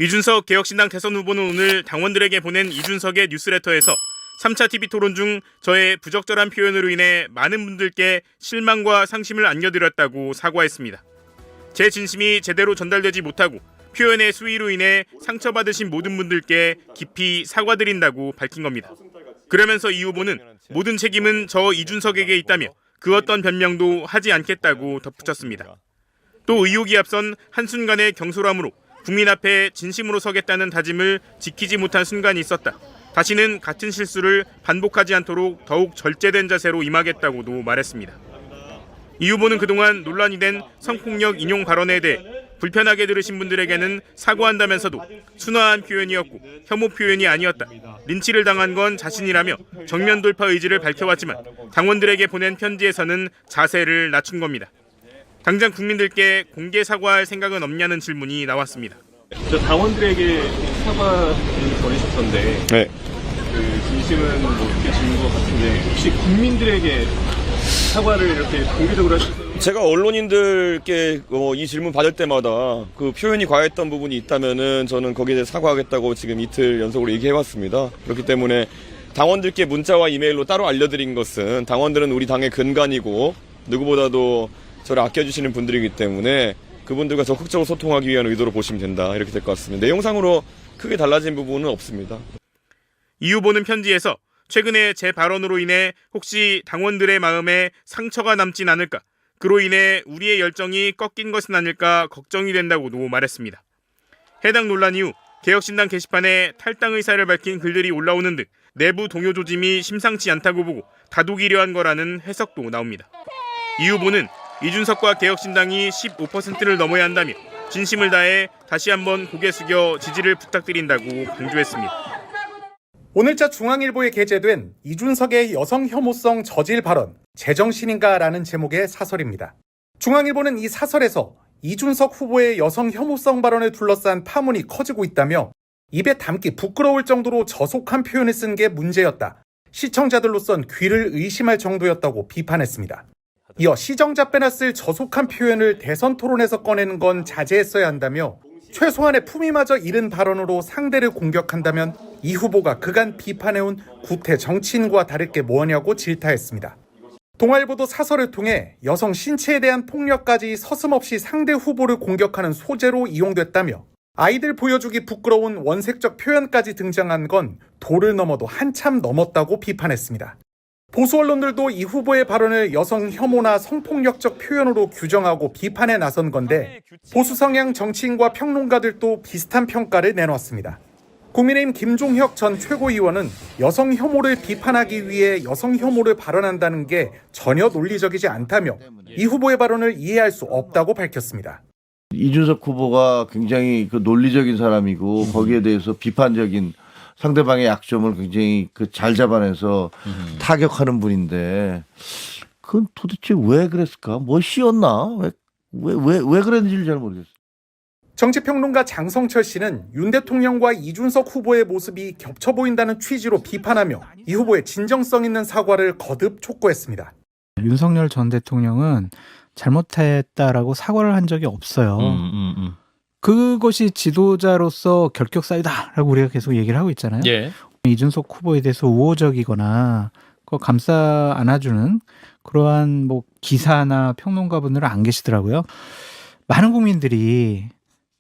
이준석 개혁신당 대선 후보는 오늘 당원들에게 보낸 이준석의 뉴스레터에서 3차 TV 토론 중 저의 부적절한 표현으로 인해 많은 분들께 실망과 상심을 안겨드렸다고 사과했습니다. 제 진심이 제대로 전달되지 못하고 표현의 수위로 인해 상처받으신 모든 분들께 깊이 사과드린다고 밝힌 겁니다. 그러면서 이 후보는 모든 책임은 저 이준석에게 있다며 그 어떤 변명도 하지 않겠다고 덧붙였습니다. 또 의혹이 앞선 한순간의 경솔함으로 국민 앞에 진심으로 서겠다는 다짐을 지키지 못한 순간이 있었다. 다시는 같은 실수를 반복하지 않도록 더욱 절제된 자세로 임하겠다고도 말했습니다. 이 후보는 그동안 논란이 된 성폭력 인용 발언에 대해 불편하게 들으신 분들에게는 사과한다면서도 순화한 표현이었고 혐오 표현이 아니었다. 린치를 당한 건 자신이라며 정면 돌파 의지를 밝혀왔지만 당원들에게 보낸 편지에서는 자세를 낮춘 겁니다. 당장 국민들께 공개 사과할 생각은 없냐는 질문이 나왔습니다. 저 당원들에게 사과를 보내셨던데 네. 그 진심은 뭐 이렇게 질문 것 같은데 혹시 국민들에게 사과를 이렇게 공개적으로 하셔서 제가 언론인들께 이 질문 받을 때마다 그 표현이 과했던 부분이 있다면은 저는 거기에 대해 사과하겠다고 지금 이틀 연속으로 얘기해왔습니다. 그렇기 때문에 당원들께 문자와 이메일로 따로 알려드린 것은 당원들은 우리 당의 근간이고 누구보다도 저를 아껴주시는 분들이기 때문에 그분들과 적극적으로 소통하기 위한 의도로 보시면 된다. 이렇게 될 것 같습니다. 내용상으로 크게 달라진 부분은 없습니다. 이 후보는 편지에서 최근에 제 발언으로 인해 혹시 당원들의 마음에 상처가 남진 않을까, 그로 인해 우리의 열정이 꺾인 것은 아닐까 걱정이 된다고도 말했습니다. 해당 논란 이후 개혁신당 게시판에 탈당 의사를 밝힌 글들이 올라오는 등 내부 동요 조짐이 심상치 않다고 보고 다독이려 한 거라는 해석도 나옵니다. 이 후보는 이준석과 개혁신당이 15%를 넘어야 한다며 진심을 다해 다시 한번 고개 숙여 지지를 부탁드린다고 강조했습니다. 오늘자 중앙일보에 게재된 이준석의 여성 혐오성 저질 발언, 제정신인가라는 제목의 사설입니다. 중앙일보는 이 사설에서 이준석 후보의 여성 혐오성 발언을 둘러싼 파문이 커지고 있다며 입에 담기 부끄러울 정도로 저속한 표현을 쓴 게 문제였다. 시청자들로선 귀를 의심할 정도였다고 비판했습니다. 이어 시정자 빼놨을 저속한 표현을 대선 토론에서 꺼내는 건 자제했어야 한다며 최소한의 품위마저 잃은 발언으로 상대를 공격한다면 이 후보가 그간 비판해온 구태 정치인과 다를 게 뭐냐고 질타했습니다. 동아일보도 사설을 통해 여성 신체에 대한 폭력까지 서슴없이 상대 후보를 공격하는 소재로 이용됐다며 아이들 보여주기 부끄러운 원색적 표현까지 등장한 건 도를 넘어도 한참 넘었다고 비판했습니다. 보수 언론들도 이 후보의 발언을 여성 혐오나 성폭력적 표현으로 규정하고 비판에 나선 건데 보수 성향 정치인과 평론가들도 비슷한 평가를 내놓았습니다. 국민의힘 김종혁 전 최고위원은 여성 혐오를 비판하기 위해 여성 혐오를 발언한다는 게 전혀 논리적이지 않다며 이 후보의 발언을 이해할 수 없다고 밝혔습니다. 이준석 후보가 굉장히 논리적인 사람이고 거기에 대해서 비판적인 상대방의 약점을 굉장히 잘 잡아내서 타격하는 분인데 그건 도대체 왜 그랬을까? 뭐 씌웠나? 왜 그랬는지를 잘 모르겠어요. 정치평론가 장성철 씨는 윤 대통령과 이준석 후보의 모습이 겹쳐 보인다는 취지로 비판하며 이 후보의 진정성 있는 사과를 거듭 촉구했습니다. 윤석열 전 대통령은 잘못했다라고 사과를 한 적이 없어요. 그것이 지도자로서 결격사유다라고 우리가 계속 얘기를 하고 있잖아요. 예. 이준석 후보에 대해서 우호적이거나 그거 감싸 안아주는 그러한 기사나 평론가분들은 안 계시더라고요. 많은 국민들이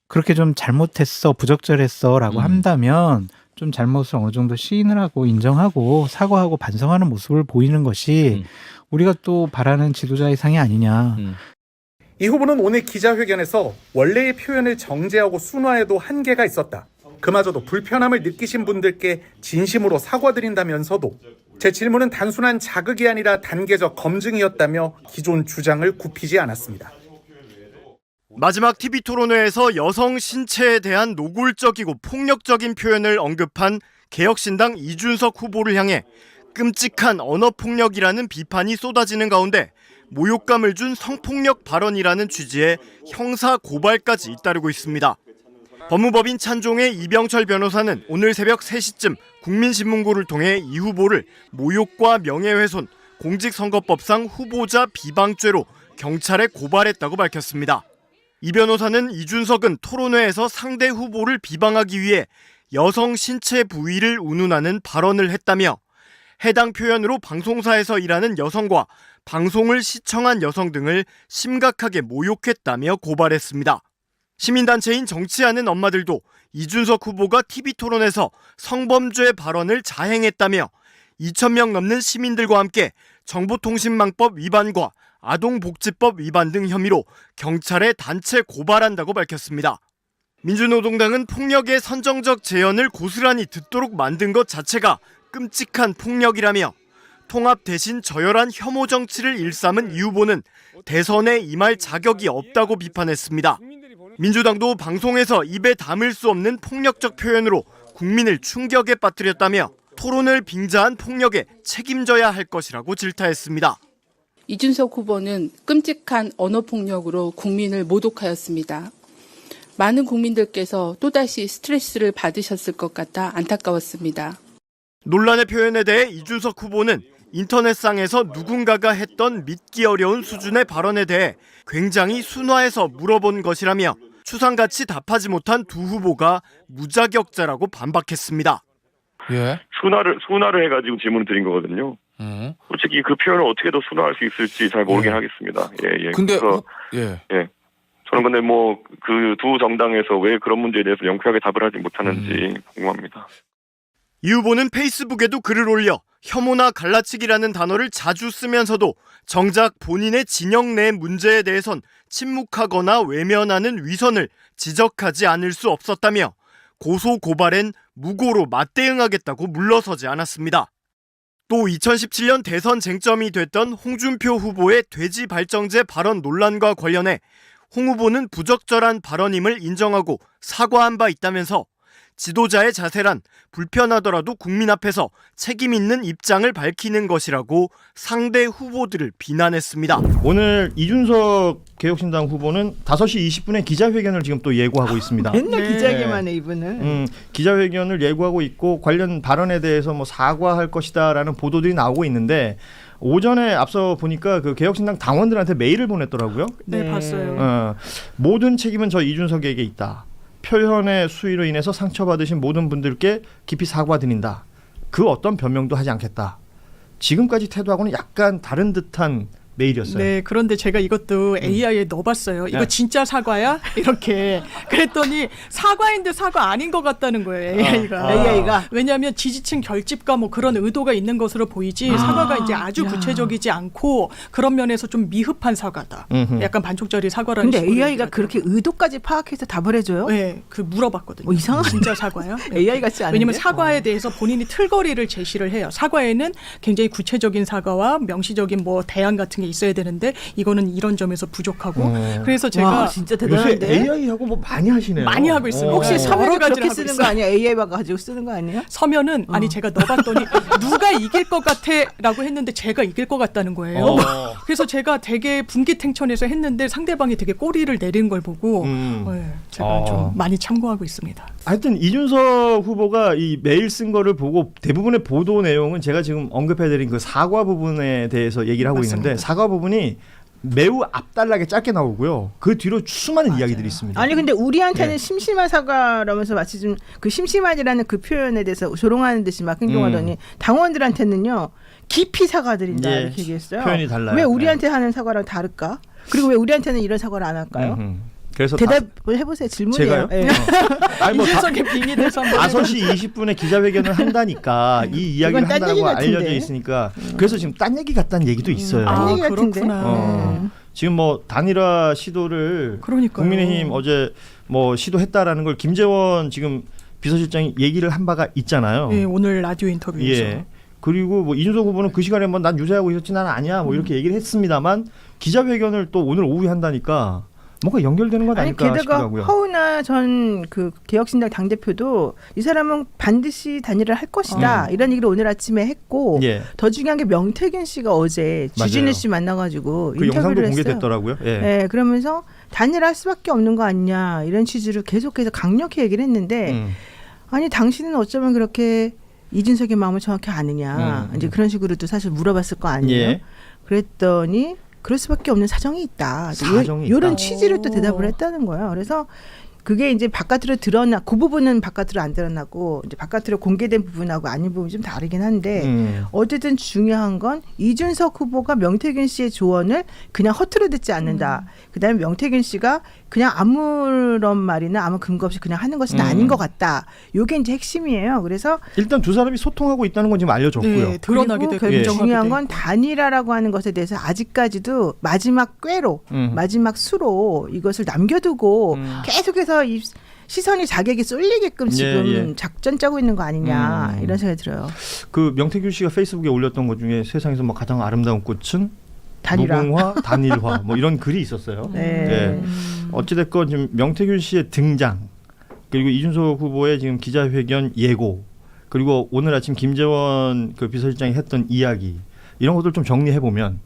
그렇게 좀 잘못했어, 부적절했어라고 한다면 좀 잘못을 어느 정도 시인을 하고 인정하고 사과하고 반성하는 모습을 보이는 것이 우리가 또 바라는 지도자의 상이 아니냐. 이 후보는 오늘 기자회견에서 원래의 표현을 정제하고 순화해도 한계가 있었다. 그마저도 불편함을 느끼신 분들께 진심으로 사과드린다면서도 제 질문은 단순한 자극이 아니라 단계적 검증이었다며 기존 주장을 굽히지 않았습니다. 마지막 TV 토론회에서 여성 신체에 대한 노골적이고 폭력적인 표현을 언급한 개혁신당 이준석 후보를 향해 끔찍한 언어폭력이라는 비판이 쏟아지는 가운데 모욕감을 준 성폭력 발언이라는 취지의 형사 고발까지 잇따르고 있습니다. 법무법인 찬종의 이병철 변호사는 오늘 새벽 3시쯤 국민신문고를 통해 이 후보를 모욕과 명예훼손, 공직선거법상 후보자 비방죄로 경찰에 고발했다고 밝혔습니다. 이 변호사는 이준석은 토론회에서 상대 후보를 비방하기 위해 여성 신체 부위를 운운하는 발언을 했다며 해당 표현으로 방송사에서 일하는 여성과 방송을 시청한 여성 등을 심각하게 모욕했다며 고발했습니다. 시민단체인 정치하는 엄마들도 이준석 후보가 TV토론에서 성범죄 발언을 자행했다며 2,000명 넘는 시민들과 함께 정보통신망법 위반과 아동복지법 위반 등 혐의로 경찰에 단체 고발한다고 밝혔습니다. 민주노동당은 폭력의 선정적 재현을 고스란히 듣도록 만든 것 자체가 끔찍한 폭력이라며 통합 대신 저열한 혐오 정치를 일삼은 이 후보는 대선에 임할 자격이 없다고 비판했습니다. 민주당도 방송에서 입에 담을 수 없는 폭력적 표현으로 국민을 충격에 빠뜨렸다며 토론을 빙자한 폭력에 책임져야 할 것이라고 질타했습니다. 이준석 후보는 끔찍한 언어폭력으로 국민을 모독하였습니다. 많은 국민들께서 또다시 스트레스를 받으셨을 것 같아 안타까웠습니다. 논란의 표현에 대해 이준석 후보는 인터넷상에서 누군가가 했던 믿기 어려운 수준의 발언에 대해 굉장히 순화해서 물어본 것이라며 추상같이 답하지 못한 두 후보가 무자격자라고 반박했습니다. 예. 순화를 해가지고 질문을 드린 거거든요. 솔직히 그 표현을 어떻게 더 순화할 수 있을지 잘 모르긴 하겠습니다. 예. 근데 그래서, 예. 저는 근데 뭐 그 두 정당에서 왜 그런 문제에 대해서 명쾌하게 답을 하지 못하는지 궁금합니다. 이 후보는 페이스북에도 글을 올려 혐오나 갈라치기라는 단어를 자주 쓰면서도 정작 본인의 진영 내 문제에 대해선 침묵하거나 외면하는 위선을 지적하지 않을 수 없었다며 고소 고발엔 무고로 맞대응하겠다고 물러서지 않았습니다. 또 2017년 대선 쟁점이 됐던 홍준표 후보의 돼지 발정제 발언 논란과 관련해 홍 후보는 부적절한 발언임을 인정하고 사과한 바 있다면서 지도자의 자세란 불편하더라도 국민 앞에서 책임 있는 입장을 밝히는 것이라고 상대 후보들을 비난했습니다. 오늘 이준석 개혁신당 후보는 5시 20분에 기자회견을 지금 또 예고하고 있습니다. 맨날 기자회견만 해 이분은. 기자회견을 예고하고 있고 관련 발언에 대해서 뭐 사과할 것이다라는 보도들이 나오고 있는데 오전에 앞서 보니까 그 개혁신당 당원들한테 메일을 보냈더라고요. 네, 봤어요. 모든 책임은 저 이준석에게 있다. 표현의 수위로 인해서 상처받으신 모든 분들께 깊이 사과드린다. 그 어떤 변명도 하지 않겠다. 지금까지 태도하고는 약간 다른 듯한 메일이었어요. 네, 그런데 제가 이것도 AI에 넣어봤어요. 이거 진짜 사과야? 이렇게. 그랬더니 사과인데 사과 아닌 것 같다는 거예요, AI가. 왜냐하면 지지층 결집과 뭐 그런 의도가 있는 것으로 보이지 사과가 이제 아주 구체적이지 않고 그런 면에서 좀 미흡한 사과다. 약간 반쪽짜리 사과라는 근데 AI가 그렇게 의도까지 파악해서 답을 해줘요? 네, 그 물어봤거든요. 이상한 진짜 사과야? AI 같지 않은데? 왜냐면 사과에 대해서 본인이 틀거리를 제시를 해요. 사과에는 굉장히 구체적인 사과와 명시적인 뭐 대안 같은 게 있어야 되는데 이거는 이런 점에서 부족하고 그래서 제가 와, 진짜 대단한데? 요새 AI하고 뭐 많이 하시네요. 많이 하고 있어요. 혹시 서면을 여러 가지를 그렇게 하고 쓰는 있어요. 거 아니야? AI가 가지고 쓰는 거 아니야? 서면은 아니 제가 넣어봤더니 누가 이길 것 같아라고 했는데 제가 이길 것 같다는 거예요. 그래서 제가 되게 분기탱천해서 했는데 상대방이 되게 꼬리를 내리는 걸 보고 제가 좀 많이 참고하고 있습니다. 하여튼 이준석 후보가 이 메일 쓴 거를 보고 대부분의 보도 내용은 제가 지금 언급해드린 그 사과 부분에 대해서 얘기를 하고 맞습니다. 있는데 사과 부분이 매우 앞달나게 짧게 나오고요. 그 뒤로 수많은 이야기들이 있습니다. 아니 근데 우리한테는 심심한 사과라면서 마치 좀 그 심심하지라는 그 표현에 대해서 조롱하는 듯이 막 행동하더니 당원들한테는요 깊이 사과드린다 이렇게 얘기했어요. 표현이 달라요. 왜 우리한테 하는 사과랑 다를까? 그리고 왜 우리한테는 이런 사과를 안 할까요? 그래서 대답을 해보세요. 질문이에요. 제가요? 네. 아니 뭐 이준석의 빙의 대해서 5시 20분에 기자회견을 한다니까 이 이야기를 이건 딴 한다고 얘기 같은데. 알려져 있으니까 그래서 지금 딴 얘기 같다는 얘기도 있어요. 딴 얘기 같은데. 그렇구나. 지금 뭐 단일화 시도를 그러니까요. 국민의힘 어제 뭐 시도했다라는 걸 김재원 지금 비서실장이 얘기를 한 바가 있잖아요. 네, 오늘 라디오 인터뷰에서. 예. 그리고 뭐 이준석 후보는 그 시간에 뭐 난 유죄하고 있었지 난 아니야 뭐 이렇게 얘기를 했습니다만 기자회견을 또 오늘 오후에 한다니까 뭔가 연결되는 건 아니 아닐까 게다가 싶기도 하고요. 허은하 전 그 개혁신당 당대표도 이 사람은 반드시 단일화를 할 것이다 이런 얘기를 오늘 아침에 했고 예. 더 중요한 게 명태균 씨가 어제 주진우 맞아요. 씨 만나가지고 그 영상도 인터뷰를 했어요. 공개됐더라고요. 예. 네, 그러면서 단일화할 수밖에 없는 거 아니냐 이런 취지로 계속해서 강력히 얘기를 했는데 아니 당신은 어쩌면 그렇게 이준석의 마음을 정확히 아느냐 이제 그런 식으로도 사실 물어봤을 거 아니에요. 예. 그랬더니 그럴 수밖에 없는 사정이 있다. 사정이 이런 있다. 취지로 또 대답을 했다는 거예요. 그래서 그게 이제 바깥으로 드러나 그 부분은 바깥으로 안 드러나고 이제 바깥으로 공개된 부분하고 아닌 부분이 좀 다르긴 한데 어쨌든 중요한 건 이준석 후보가 명태균 씨의 조언을 그냥 허투루 듣지 않는다. 그다음에 명태균 씨가 그냥 아무런 말이나 아무 근거 없이 그냥 하는 것은 아닌 것 같다. 요게 이제 핵심이에요. 그래서 일단 두 사람이 소통하고 있다는 건 지금 알려졌고요. 네, 드러나게 그리고 되고 결국 인정하게 중요한 건 되고. 단일화라고 하는 것에 대해서 아직까지도 마지막 꾀로 마지막 수로 이것을 남겨두고 계속해서 이 시선이 자기에게 쏠리게끔 지금 작전 짜고 있는 거 아니냐 이런 생각이 들어요. 그 명태균 씨가 페이스북에 올렸던 것 중에 세상에서 뭐 가장 아름다운 꽃은 단일화. 무궁화, 단일화 뭐 이런 글이 있었어요. 네. 어찌됐건 지금 명태균 씨의 등장 그리고 이준석 후보의 지금 기자회견 예고 그리고 오늘 아침 김재원 그 비서실장이 했던 이야기 이런 것들 좀 정리해 보면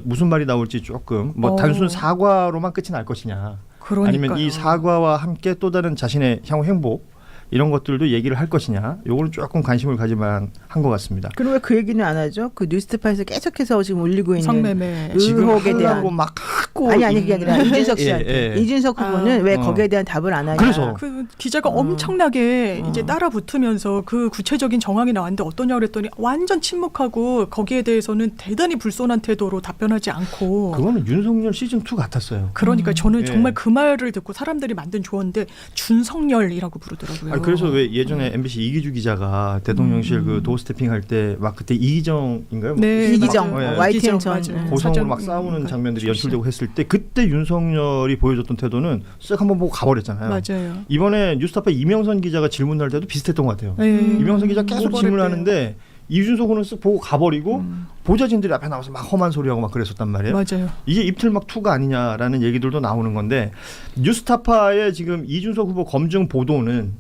무슨 말이 나올지 조금 뭐 단순 사과로만 끝이 날 것이냐. 그러니까요. 아니면 이 사과와 함께 또 다른 자신의 향후 행복 이런 것들도 얘기를 할 것이냐. 요거는 조금 관심을 가질만 한 것 같습니다. 그럼 왜 그 얘기는 안 하죠? 그 뉴스타파에서 계속해서 지금 올리고 있는 성매매 의혹에 대한 막 하고 아니 그게 아니라 이준석 씨한테 예. 이준석 후보는 왜 거기에 대한 답을 안 하냐? 그래서 그 기자가 엄청나게 이제 따라 붙으면서 그 구체적인 정황이 나왔는데 어떠냐 그랬더니 완전 침묵하고 거기에 대해서는 대단히 불손한 태도로 답변하지 않고 그거는 윤석열 시즌 2 같았어요. 그러니까 저는 예. 정말 그 말을 듣고 사람들이 만든 조언인데 준석열이라고 부르더라고요. 아니, 그래서 왜 예전에 MBC 이기주 기자가 대통령실 그 도어 스태핑 할 때 막 그때 이기정인가요? 네, 이기정, 맞아요. YTN 이기정, 전 맞아요. 고성으로 사전 막 싸우는 장면들이 출신. 연출되고 했을 때 그때 윤석열이 보여줬던 태도는 쓱 한번 보고 가버렸잖아요. 맞아요. 이번에 뉴스타파 이명선 기자가 질문할 때도 비슷했던 것 같아요. 네. 이명선 기자 계속 오버랩 질문하는데 이준석 후보는 쓱 보고 가버리고 보좌진들이 앞에 나와서 막 험한 소리하고 막 그랬었단 말이에요. 맞아요. 이게 입틀막 2가 아니냐라는 얘기들도 나오는 건데 뉴스타파의 지금 이준석 후보 검증 보도는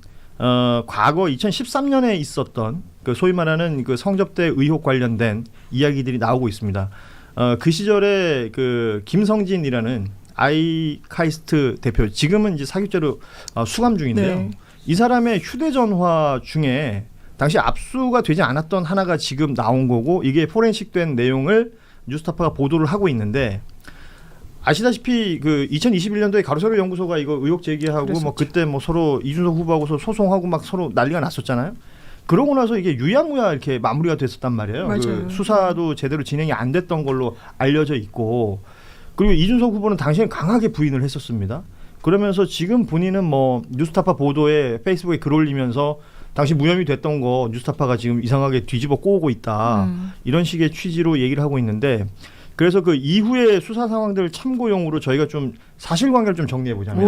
과거 2013년에 있었던 그 소위 말하는 그 성접대 의혹 관련된 이야기들이 나오고 있습니다. 그 시절에 그 김성진이라는 아이카이스트 대표 지금은 이제 사기죄로 수감 중인데요. 네. 이 사람의 휴대전화 중에 당시 압수가 되지 않았던 하나가 지금 나온 거고 이게 포렌식된 내용을 뉴스타파가 보도를 하고 있는데 아시다시피 그 2021년도에 가로세로 연구소가 이거 의혹 제기하고 그랬었죠. 뭐 그때 뭐 서로 이준석 후보하고 소송하고 막 서로 난리가 났었잖아요. 그러고 나서 이게 유야무야 이렇게 마무리가 됐었단 말이에요. 맞아요. 그 수사도 제대로 진행이 안 됐던 걸로 알려져 있고 그리고 이준석 후보는 당시에 강하게 부인을 했었습니다. 그러면서 지금 본인은 뭐 뉴스타파 보도에 페이스북에 글 올리면서 당시 무혐의 됐던 거 뉴스타파가 지금 이상하게 뒤집어 꼬우고 있다. 이런 식의 취지로 얘기를 하고 있는데 그래서 그 이후의 수사 상황들 참고용으로 저희가 좀 사실관계를 좀 정리해 보자면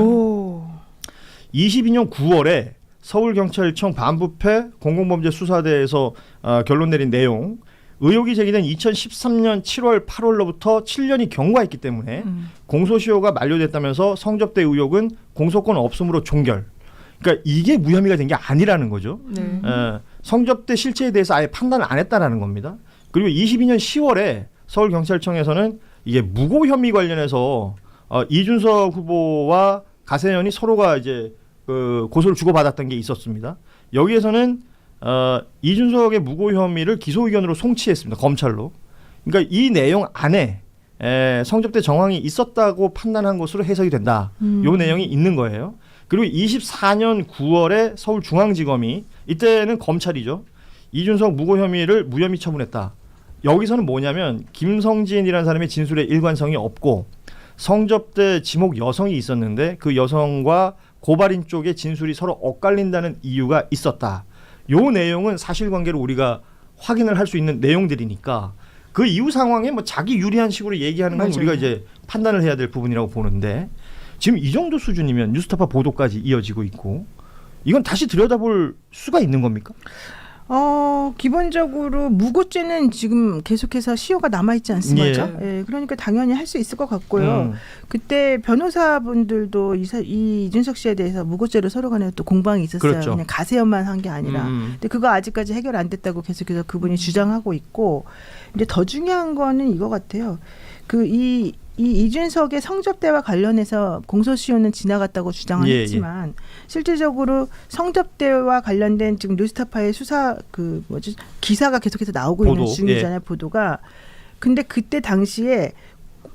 22년 9월에 서울경찰청 반부패 공공범죄 수사대에서 결론 내린 내용 의혹이 제기된 2013년 7월 8월로부터 7년이 경과했기 때문에 공소시효가 만료됐다면서 성접대 의혹은 공소권 없음으로 종결. 그러니까 이게 무혐의가 된 게 아니라는 거죠. 네. 성접대 실체에 대해서 아예 판단을 안 했다라는 겁니다. 그리고 22년 10월에 서울경찰청에서는 이게 무고 혐의 관련해서 이준석 후보와 가세현이 서로가 이제 그 고소를 주고받았던 게 있었습니다. 여기에서는 이준석의 무고 혐의를 기소 의견으로 송치했습니다. 검찰로. 그러니까 이 내용 안에 성접대 정황이 있었다고 판단한 것으로 해석이 된다. 요 내용이 있는 거예요. 그리고 24년 9월에 서울중앙지검이 이때는 검찰이죠. 이준석 무고 혐의를 무혐의 처분했다. 여기서는 뭐냐면 김성진이라는 사람의 진술에 일관성이 없고 성접대 지목 여성이 있었는데 그 여성과 고발인 쪽의 진술이 서로 엇갈린다는 이유가 있었다. 요 내용은 사실관계로 우리가 확인을 할 수 있는 내용들이니까 그 이후 상황에 뭐 자기 유리한 식으로 얘기하는 건 맞아요. 우리가 이제 판단을 해야 될 부분이라고 보는데 지금 이 정도 수준이면 뉴스타파 보도까지 이어지고 있고 이건 다시 들여다볼 수가 있는 겁니까? 기본적으로 무고죄는 지금 계속해서 시효가 남아있지 않습니까? 예, 그러니까 당연히 할 수 있을 것 같고요. 그때 변호사분들도 이 이준석 씨에 대해서 무고죄로 서로 간에 또 공방이 있었어요. 그렇죠. 그냥 가세현만 한 게 아니라. 근데 그거 아직까지 해결 안 됐다고 계속해서 그분이 주장하고 있고 이제 더 중요한 거는 이거 같아요. 이 이준석의 성접대와 관련해서 공소시효는 지나갔다고 주장을 했지만 실질적으로 성접대와 관련된 지금 뉴스타파의 수사 기사가 계속해서 나오고 보도, 있는 중이잖아요. 보도가. 근데 그때 당시에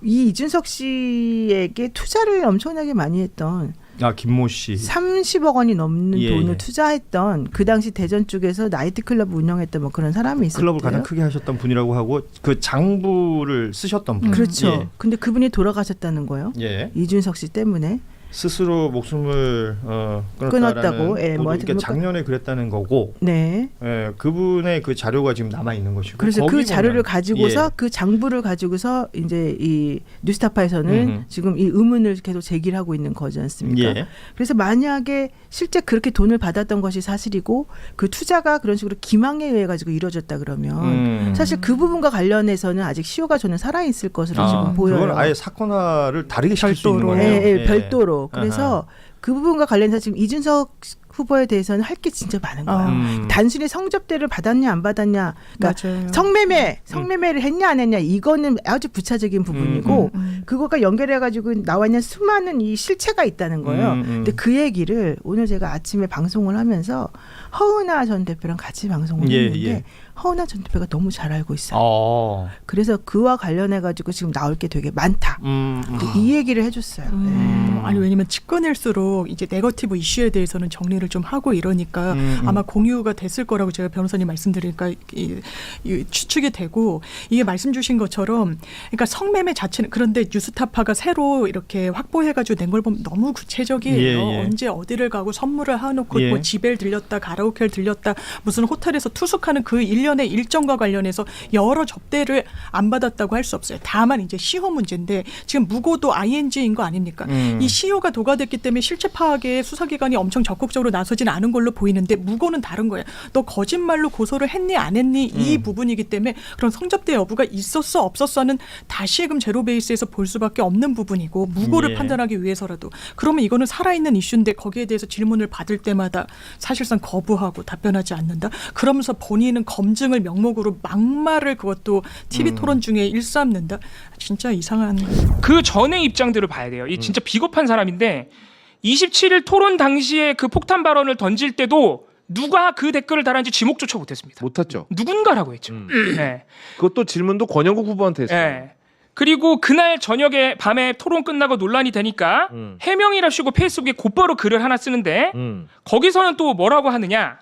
이 이준석 씨에게 투자를 엄청나게 많이 했던 김모 씨 30억 원이 넘는 예, 돈을 예. 투자했던 그 당시 대전 쪽에서 나이트클럽 운영했던 뭐 그런 사람이 있었대요. 클럽을 가장 크게 하셨던 분이라고 하고 그 장부를 쓰셨던 분. 그렇죠. 예. 근데 그분이 돌아가셨다는 거예요. 예. 이준석 씨 때문에. 스스로 목숨을 끊었다고. 예, 뭐 이렇게 작년에 그랬다는 거고. 네. 예, 그분의 그 자료가 지금 남아 있는 것이고. 그래서 그 거기 자료를 보면, 가지고서 예. 그 장부를 가지고서 이제 이 뉴스타파에서는 지금 이 의문을 계속 제기를 하고 있는 거지 않습니까? 예. 그래서 만약에 실제 그렇게 돈을 받았던 것이 사실이고 그 투자가 그런 식으로 기망에 의해 가지고 이루어졌다 그러면 사실 그 부분과 관련해서는 아직 시효가 저는 살아 있을 것으로 지금 보여요. 그건 아예 사건화를 다르게 시킬 수 있는 거네요. 예, 별도로. 그래서 그 부분과 관련해서 지금 이준석 후보에 대해서는 할 게 진짜 많은 거야. 단순히 성접대를 받았냐 안 받았냐, 그러니까 성매매를 했냐 안 했냐 이거는 아주 부차적인 부분이고 그거가 연결해가지고 나와 있는 수많은 이 실체가 있다는 거예요. 근데 그 얘기를 오늘 제가 아침에 방송을 하면서 허은하 전 대표랑 같이 방송을 했는데 허은하 전 대표가 너무 잘 알고 있어요. 그래서 그와 관련해가지고 지금 나올 게 되게 많다. 이 얘기를 해줬어요. 아니 왜냐면 집권일수록 이제 네거티브 이슈에 대해서는 정리를 좀 하고 이러니까 아마 공유가 됐을 거라고 제가 변호사님 말씀드리니까 이 추측이 되고 이게 말씀 주신 것처럼 그러니까 성매매 자체는 그런데 뉴스타파가 새로 이렇게 확보해가지고 낸 걸 보면 너무 구체적이에요. 언제 어디를 가고 선물을 해놓고 뭐 집에 들렸다 가라오케를 들렸다 무슨 호텔에서 투숙하는 그 일련의 일정과 관련해서 여러 접대를 안 받았다고 할 수 없어요. 다만 이제 시효 문제인데 지금 무고도 ING인 거 아닙니까? 이 시효가 도과됐기 때문에 실체 파악에 수사기관이 엄청 적극적으로 나서진 않은 걸로 보이는데 무고는 다른 거예요. 너 거짓말로 고소를 했니 안 했니 이 부분이기 때문에 그런 성접대 여부가 있었어 없었어는 다시금 제로 베이스에서 볼 수밖에 없는 부분이고 무고를 판단하기 위해서라도 그러면 이거는 살아있는 이슈인데 거기에 대해서 질문을 받을 때마다 사실상 거부하고 답변하지 않는다. 그러면서 본인은 검증을 명목으로 막말을 그것도 TV 토론 중에 일삼는다. 진짜 이상한. 그 전의 입장들을 봐야 돼요. 이 진짜 비겁한 사람인데 27일 토론 당시에 그 폭탄 발언을 던질 때도 누가 그 댓글을 달았는지 지목조차 못했습니다. 못했죠. 누군가라고 했죠. 네. 그것도 질문도 권영국 후보한테 했어요. 네. 그리고 그날 저녁에 밤에 토론 끝나고 논란이 되니까 해명이랍시고 페이스북에 곧바로 글을 하나 쓰는데 거기서는 또 뭐라고 하느냐.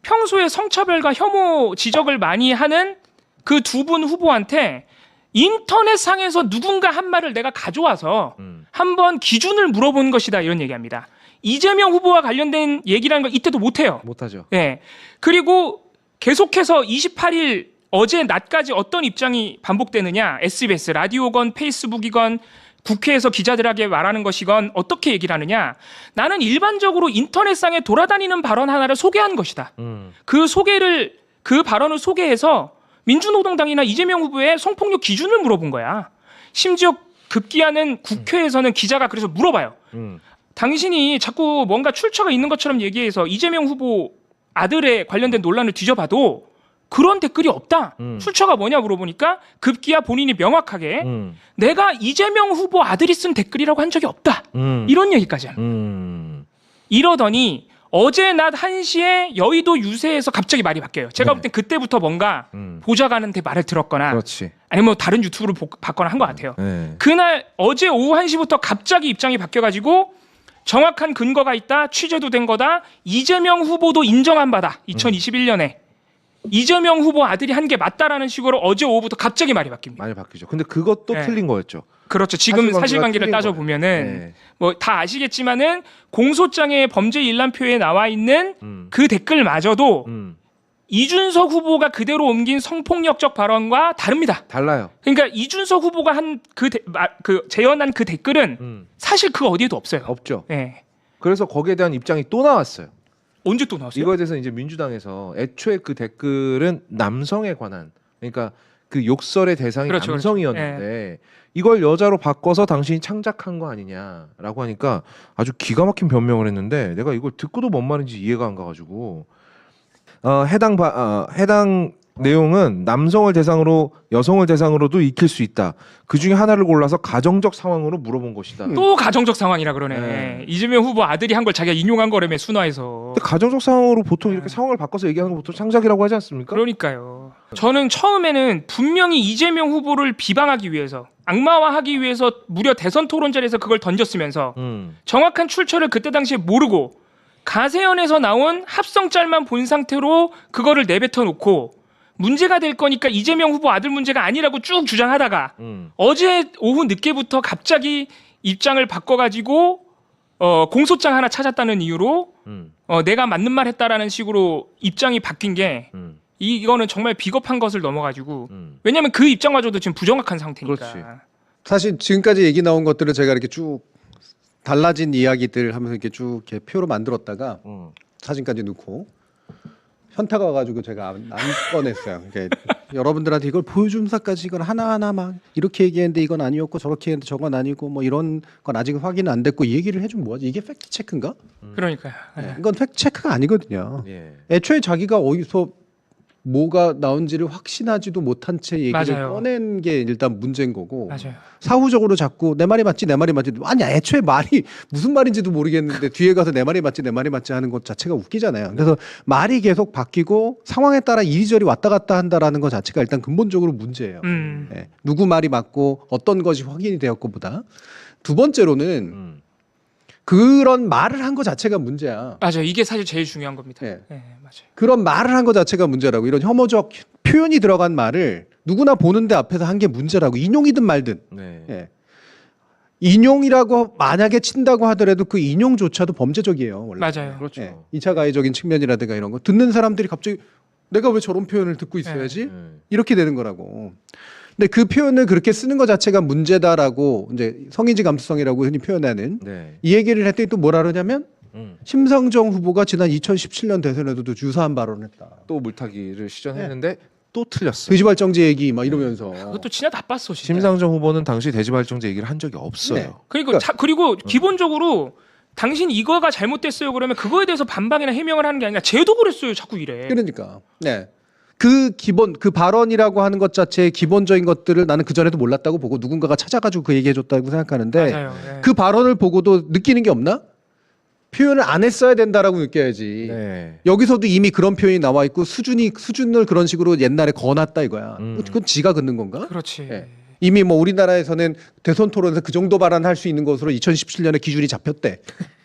평소에 성차별과 혐오 지적을 많이 하는 그 두 분 후보한테 인터넷상에서 누군가 한 말을 내가 가져와서 한번 기준을 물어본 것이다 이런 얘기합니다. 이재명 후보와 관련된 얘기라는 걸 이때도 못해요. 못하죠. 네. 그리고 계속해서 28일 어제 낮까지 어떤 입장이 반복되느냐. SBS, 라디오건 페이스북이건 국회에서 기자들에게 말하는 것이건 어떻게 얘기를 하느냐. 나는 일반적으로 인터넷상에 돌아다니는 발언 하나를 소개한 것이다. 그 발언을 소개해서 민주노동당이나 이재명 후보의 성폭력 기준을 물어본 거야. 심지어 급기야는 국회에서는 기자가 그래서 물어봐요. 당신이 자꾸 뭔가 출처가 있는 것처럼 얘기해서 이재명 후보 아들에 관련된 논란을 뒤져봐도 그런 댓글이 없다. 출처가 뭐냐 물어보니까 급기야 본인이 명확하게 내가 이재명 후보 아들이 쓴 댓글이라고 한 적이 없다. 이런 얘기까지 하는 이러더니 어제 낮 1시에 여의도 유세에서 갑자기 말이 바뀌어요. 제가 볼 땐 그때부터 뭔가 보좌관한테 말을 들었거나 그렇지. 아니면 뭐 다른 유튜브를 봤거나 한 것 같아요. 네. 그날 어제 오후 1시부터 갑자기 입장이 바뀌어가지고 정확한 근거가 있다. 취재도 된 거다. 이재명 후보도 인정한 바다. 2021년에. 이재명 후보 아들이 한 게 맞다라는 식으로 어제 오후부터 갑자기 말이 바뀝니다. 많이 바뀌죠. 근데 그것도 네. 틀린 거였죠. 그렇죠. 지금 사실관계를 따져보면은 네. 뭐 다 아시겠지만은 공소장의 범죄 일람표에 나와 있는 그 댓글마저도 이준석 후보가 그대로 옮긴 성폭력적 발언과 다릅니다. 달라요. 그러니까 이준석 후보가 한 그 재현한 그 댓글은 사실 그 어디에도 없어요. 없죠. 네. 그래서 거기에 대한 입장이 또 나왔어요. 언제 또 나왔어요? 이거에 대해서 이제 민주당에서 애초에 그 댓글은 남성에 관한 그러니까 그 욕설의 대상이 그렇죠, 남성이었는데 이걸 여자로 바꿔서 당신이 창작한 거 아니냐라고 하니까 아주 기가 막힌 변명을 했는데 내가 이걸 듣고도 뭔 말인지 이해가 안 가가지고 해당 내용은 남성을 대상으로 여성을 대상으로도 익힐 수 있다. 그 중에 하나를 골라서 가정적 상황으로 물어본 것이다. 또 가정적 상황이라 그러네. 네. 이재명 후보 아들이 한 걸 자기가 인용한 거라며 순화해서. 근데 가정적 상황으로 보통 이렇게 상황을 바꿔서 얘기하는 거 보통 창작이라고 하지 않습니까? 그러니까요. 저는 처음에는 분명히 이재명 후보를 비방하기 위해서 악마화하기 위해서 무려 대선 토론자리에서 그걸 던졌으면서 정확한 출처를 그때 당시에 모르고 가세연에서 나온 합성 짤만 본 상태로 그거를 내뱉어 놓고 문제가 될 거니까 이재명 후보 아들 문제가 아니라고 쭉 주장하다가 어제 오후 늦게부터 갑자기 입장을 바꿔가지고 공소장 하나 찾았다는 이유로 내가 맞는 말 했다라는 식으로 입장이 바뀐 게 이거는 정말 비겁한 것을 넘어가지고 왜냐하면 그 입장마저도 지금 부정확한 상태니까. 그렇지. 사실 지금까지 얘기 나온 것들을 제가 이렇게 쭉 달라진 이야기들 하면서 이렇게 쭉 이렇게 표로 만들었다가 사진까지 넣고 현타가 와가지고 제가 안 꺼냈어요. 여러분들한테 이걸 보여줌사까지 이건 하나하나 막 이렇게 얘기했는데 이건 아니었고 저렇게 했는데 저건 아니고 뭐 이런 건 아직은 확인은 안 됐고 이 얘기를 해주면 뭐하지? 이게 팩트 체크인가? 그러니까요. 네. 이건 팩트 체크가 아니거든요. 애초에 자기가 어디서 뭐가 나온지를 확신하지도 못한 채 얘기를 맞아요. 꺼낸 게 일단 문제인 거고 맞아요. 사후적으로 자꾸 내 말이 맞지 내 말이 맞지 아니 애초에 말이 무슨 말인지도 모르겠는데 뒤에 가서 내 말이 맞지 내 말이 맞지 하는 것 자체가 웃기잖아요. 그래서 말이 계속 바뀌고 상황에 따라 이리저리 왔다 갔다 한다라는 것 자체가 일단 근본적으로 문제예요. 네. 누구 말이 맞고 어떤 것이 확인이 되었고보다 두 번째로는 그런 말을 한 것 자체가 문제야. 맞아요. 이게 사실 제일 중요한 겁니다. 네. 네, 맞아요. 그런 말을 한 것 자체가 문제라고. 이런 혐오적 표현이 들어간 말을 누구나 보는데 앞에서 한 게 문제라고. 인용이든 말든. 예. 인용이라고 만약에 친다고 하더라도 그 인용조차도 범죄적이에요. 원래. 맞아요. 그렇죠. 예. 2차 가해적인 측면이라든가 이런 거. 듣는 사람들이 갑자기 내가 왜 저런 표현을 듣고 있어야지? 이렇게 되는 거라고. 근데 그 표현을 그렇게 쓰는 것 자체가 문제다라고 이제 성인지 감수성이라고 흔히 표현하는 이 얘기를 했더니 또 뭐라 그러냐면 심상정 후보가 지난 2017년 대선에도 유사한 발언을 했다. 또 물타기를 시전했는데 또 틀렸어. 돼지발정제 얘기 막 이러면서. 그것도 진짜 나빴어. 진짜. 심상정 후보는 당시 돼지발정제 얘기를 한 적이 없어요. 그리고 그리고 기본적으로 당신 이거가 잘못됐어요 그러면 그거에 대해서 반박이나 해명을 하는 게 아니라 쟤도 그랬어요 자꾸 이래. 그러니까. 네. 그 발언이라고 하는 것 자체의 기본적인 것들을 나는 그 전에도 몰랐다고 보고 누군가가 찾아가지고 그 얘기해줬다고 생각하는데 맞아요. 네. 그 발언을 보고도 느끼는 게 없나? 표현을 안 했어야 된다라고 느껴야지. 여기서도 이미 그런 표현이 나와 있고 수준을 그런 식으로 옛날에 거놨다 이거야. 그건 지가 긋는 건가? 그렇지. 예. 이미 뭐 우리나라에서는 대선 토론에서 그 정도 발언할 수 있는 것으로 2017년에 기준이 잡혔대.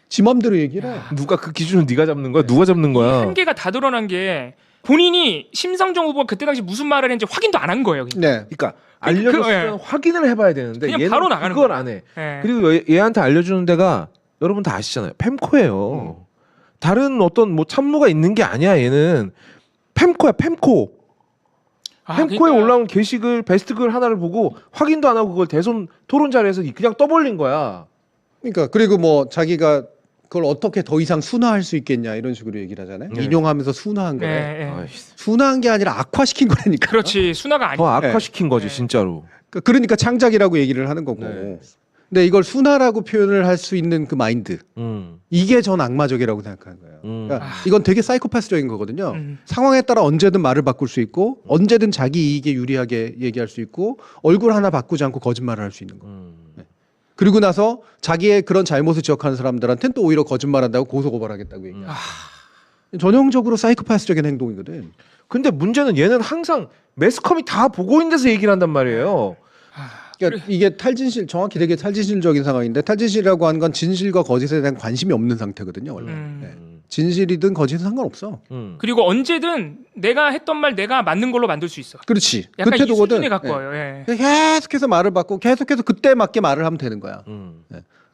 지 맘대로 얘기를 해. 누가 그 기준을 네가 잡는 거야? 누가 잡는 거야? 한계가 다 드러난 게 본인이 심상정 후보가 그때 당시 무슨 말을 했는지 확인도 안 한 거예요. 그냥. 네. 그러니까 알려줬으면 확인을 해봐야 되는데 그냥 얘는 바로 나가는 그걸 거야. 안 해. 네. 그리고 얘한테 알려주는 데가 여러분 다 아시잖아요. 팸코예요. 다른 어떤 뭐 참모가 있는 게 아니야. 얘는 팸코야. 팸코. 팸코에 그러니까 올라온 게시글 베스트글 하나를 보고 확인도 안 하고 그걸 대선 토론 자리에서 그냥 떠벌린 거야. 그러니까 그리고 뭐 자기가 그걸 어떻게 더 이상 순화할 수 있겠냐 이런 식으로 얘기를 하잖아요. 인용하면서 순화한 거예요. 네. 순화한 게 아니라 악화시킨 거라니까. 그렇지. 순화가 아니야. 더 악화시킨 거지 진짜로. 그러니까 창작이라고 얘기를 하는 거고. 근데 이걸 순화라고 표현을 할 수 있는 그 마인드. 이게 전 악마적이라고 생각하는 거예요. 그러니까 이건 되게 사이코패스적인 거거든요. 상황에 따라 언제든 말을 바꿀 수 있고 언제든 자기 이익에 유리하게 얘기할 수 있고 얼굴 하나 바꾸지 않고 거짓말을 할 수 있는 거. 그리고 나서 자기의 그런 잘못을 지적하는 사람들한테는 또 오히려 거짓말한다고 고소고발하겠다고 얘기해요. 전형적으로 사이코패스적인 행동이거든. 근데 문제는 얘는 항상 매스컴이 다 보고 있는 데서 얘기를 한단 말이에요. 그러니까 이게 탈진실 정확히 되게 탈진실적인 상황인데 탈진실이라고 하는 건 진실과 거짓에 대한 관심이 없는 상태거든요. 원래. 진실이든 거짓은 상관없어. 그리고 언제든 내가 했던 말 내가 맞는 걸로 만들 수 있어. 그렇지. 약간 이 그태도거든. 수준에 가까워요. 예. 계속해서 말을 받고 계속해서 그때 맞게 말을 하면 되는 거야.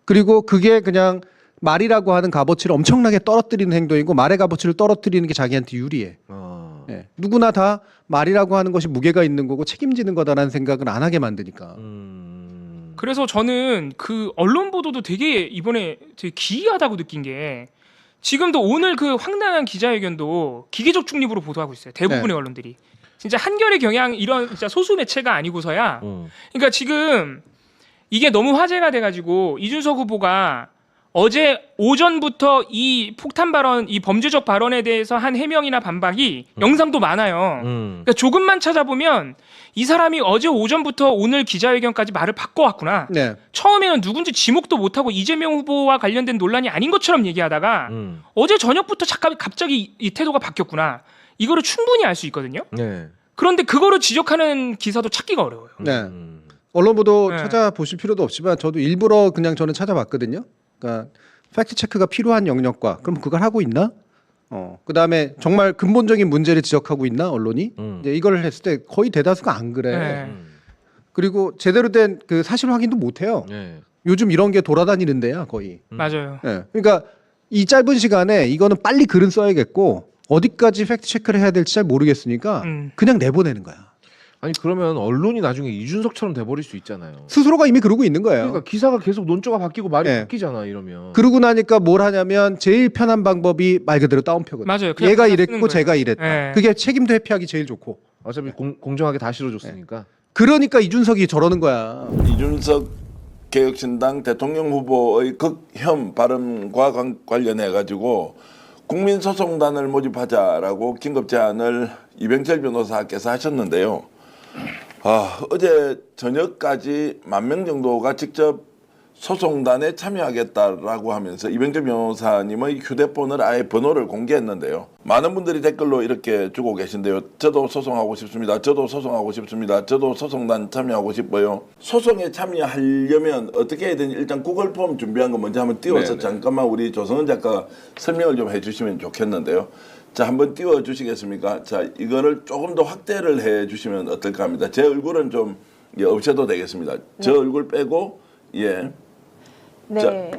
그리고 그게 그냥 말이라고 하는 값어치를 엄청나게 떨어뜨리는 행동이고 말의 값어치를 떨어뜨리는 게 자기한테 유리해. 누구나 다 말이라고 하는 것이 무게가 있는 거고 책임지는 거다라는 생각을 안 하게 만드니까. 그래서 저는 그 언론 보도도 되게 이번에 되게 기이하다고 느낀 게 지금도 오늘 그 황당한 기자회견도 기계적 중립으로 보도하고 있어요. 대부분의 언론들이. 진짜 한겨레 경향 이런 진짜 소수 매체가 아니고서야. 그러니까 지금 이게 너무 화제가 돼가지고 이준석 후보가 어제 오전부터 이 폭탄 발언, 이 범죄적 발언에 대해서 한 해명이나 반박이 영상도 많아요. 그러니까 조금만 찾아보면 이 사람이 어제 오전부터 오늘 기자회견까지 말을 바꿔왔구나. 처음에는 누군지 지목도 못하고 이재명 후보와 관련된 논란이 아닌 것처럼 얘기하다가 어제 저녁부터 갑자기 이 태도가 바뀌었구나. 이거를 충분히 알 수 있거든요. 그런데 그거를 지적하는 기사도 찾기가 어려워요. 언론 보도 네. 찾아보실 필요도 없지만 저도 일부러 그냥 저는 찾아봤거든요. 그러니까 팩트 체크가 필요한 영역과 그럼 그걸 하고 있나? 그다음에 정말 근본적인 문제를 지적하고 있나 언론이? 이제 이걸 했을 때 거의 대다수가 안 그래. 네. 그리고 제대로 된 그 사실 확인도 못 해요. 네. 요즘 이런 게 돌아다니는 데야 거의. 맞아요. 예. 그러니까 이 짧은 시간에 이거는 빨리 글은 써야겠고 어디까지 팩트 체크를 해야 될지 잘 모르겠으니까 그냥 내보내는 거야. 아니 그러면 언론이 나중에 이준석처럼 돼버릴 수 있잖아요. 스스로가 이미 그러고 있는 거예요. 그러니까 기사가 계속 논조가 바뀌고 말이 네. 바뀌잖아 이러면. 그러고 나니까 뭘 하냐면 제일 편한 방법이 말 그대로 따옴표거든. 맞아요. 그냥 얘가 쓰는 이랬고 거예요. 제가 이랬다. 네. 그게 책임도 회피하기 제일 좋고. 어차피 공정하게 다 실어줬으니까. 그러니까 이준석이 저러는 거야. 이준석 개혁신당 대통령 후보의 극혐 발언과 관련해 가지고 국민소송단을 모집하자라고 긴급 제안을 이병철 변호사께서 하셨는데요. 어제 저녁까지 10,000명 정도가 직접 소송단에 참여하겠다라고 하면서 이병철 변호사님의 휴대폰을 아예 번호를 공개했는데요. 많은 분들이 댓글로 이렇게 주고 계신데요. 저도 소송하고 싶습니다. 저도 소송하고 싶습니다. 저도 소송단 참여하고 싶어요. 소송에 참여하려면 어떻게 해야 되는지 일단 구글 폼 준비한 거 먼저 한번 띄워서 네네. 잠깐만 우리 조성은 작가 설명을 좀 해주시면 좋겠는데요. 자, 한번 띄워 주시겠습니까? 자, 이거를 조금 더 확대를 해 주시면 어떨까 합니다. 제 얼굴은 좀 없애도 되겠습니다. 저 얼굴 빼고 네.